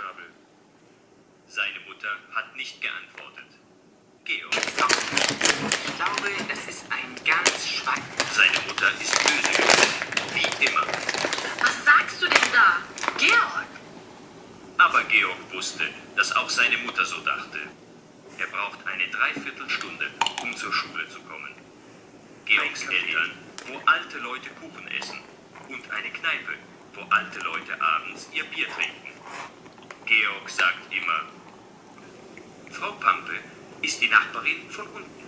habe. Seine Mutter hat nicht geantwortet. Georg. Ich glaube, das ist ein ganz Schwein. Seine Mutter ist böse gewesen. Wie immer. Was sagst du denn da? Georg! Aber Georg wusste, dass auch seine Mutter so dachte. Er braucht eine Dreiviertelstunde, um zur Schule zu kommen. Georgs Eltern, wo alte Leute Kuchen essen. Und eine Kneipe, wo alte Leute abends ihr Bier trinken. Georg sagt immer, Frau Pampe ist die Nachbarin von unten.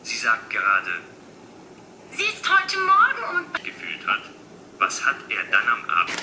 Sie sagt gerade, Sie ist heute Morgen und... gefühlt hat. Was hat er dann am Abend?